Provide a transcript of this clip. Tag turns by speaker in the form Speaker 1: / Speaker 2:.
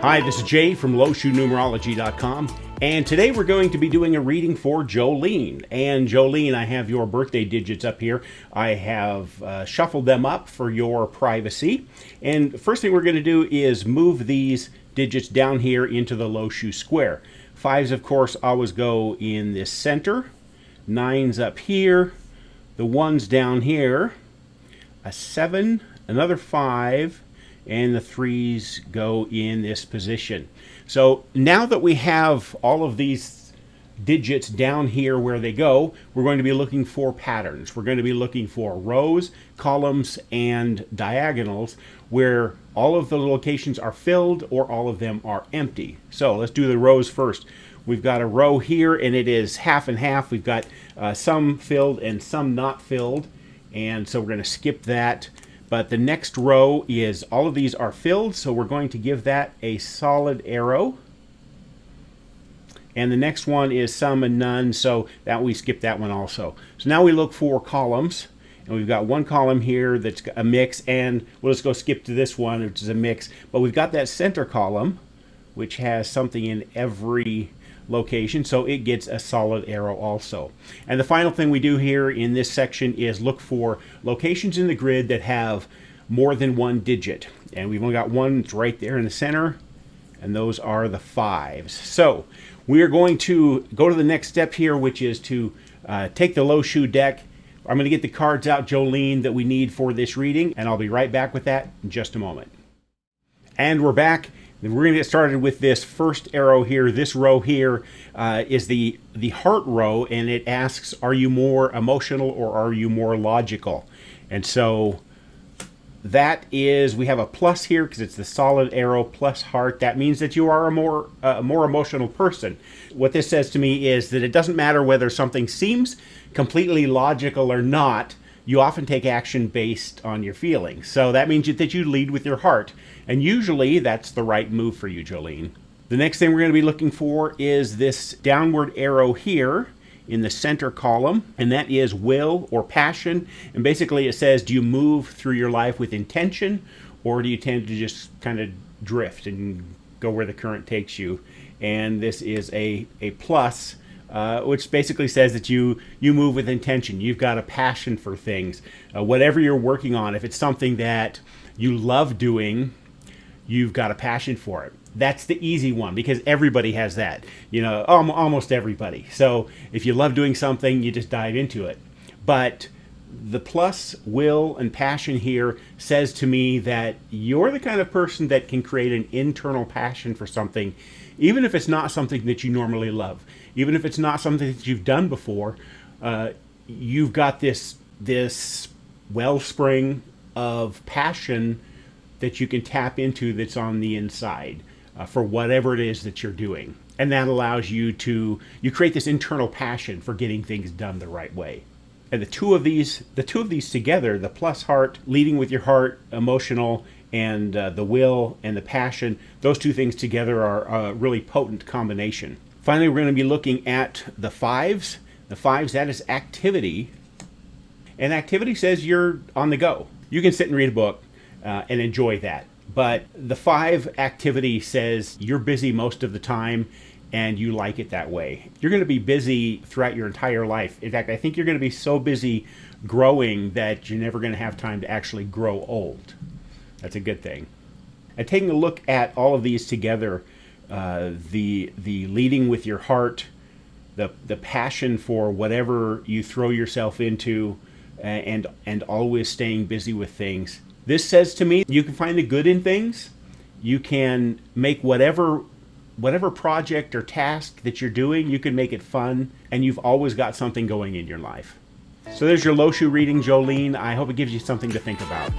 Speaker 1: Hi, this is Jay from Lo Shu Numerology.com, and today we're going to be doing a reading for Jolene. And Jolene, I have your birthday digits up here. I have shuffled them up for your privacy. And first thing we're going to do is move these digits down here into the Lo Shu square. Fives, of course, always go in this center. Nines up here. The ones down here. A 7, another 5. And the 3s go in this position. So now that we have all of these digits down here where they go, we're going to be looking for patterns. We're going to be looking for rows, columns, and diagonals where all of the locations are filled or all of them are empty. So let's do the rows first. We've got a row here and it is half and half. We've got some filled and some not filled. And so we're going to skip that. But the next row is all of these are filled, so we're going to give that a solid arrow. And the next one is some and none, so that we skip that one also. So now we look for columns, and we've got one column here that's a mix, and we'll just go skip to this one, which is a mix. But we've got that center column, which has something in every location, so it gets a solid arrow also. And the final thing we do here in this section is look for locations in the grid that have more than one digit. And we've only got one right there in the center, and those are the 5s. So we are going to go to the next step here, which is to take the Lo Shu deck. I'm going to get the cards out, Jolene, that we need for this reading, and I'll be right back with that in just a moment. And we're back. We're going to get started with this first arrow here. This row here is the heart row, and it asks, are you more emotional or are you more logical? And so that is, we have a plus here because it's the solid arrow plus heart. That means that you are a more emotional person. What this says to me is that it doesn't matter whether something seems completely logical or not. You often take action based on your feelings. So that means that you lead with your heart. And usually that's the right move for you, Jolene. The next thing we're going to be looking for is this downward arrow here in the center column. And that is will or passion. And basically it says, do you move through your life with intention, or do you tend to just kind of drift and go where the current takes you? And this is a plus. Which basically says that you move with intention. You've got a passion for things. Whatever you're working on, if it's something that you love doing, you've got a passion for it. That's the easy one because everybody has that. You know, almost everybody. So if you love doing something, you just dive into it. But the plus, will, and passion here says to me that you're the kind of person that can create an internal passion for something, even if it's not something that you normally love. Even if it's not something that you've done before, you've got this wellspring of passion that you can tap into that's on the inside for whatever it is that you're doing. And that allows you create this internal passion for getting things done the right way. And the two of these together, the plus heart, leading with your heart, emotional, and the will and the passion, those two things together are a really potent combination. Finally, we're going to be looking at the 5s. The 5s, that is activity. And activity says you're on the go. You can sit and read a book and enjoy that. But the 5 activity says you're busy most of the time and you like it that way. You're going to be busy throughout your entire life. In fact, I think you're going to be so busy growing that you're never going to have time to actually grow old. That's a good thing. And taking a look at all of these together, the leading with your heart, the passion for whatever you throw yourself into, and always staying busy with things. This says to me, you can find the good in things. You can make whatever project or task that you're doing, you can make it fun, and you've always got something going in your life. So there's your Lo Shu reading, Jolene. I hope it gives you something to think about.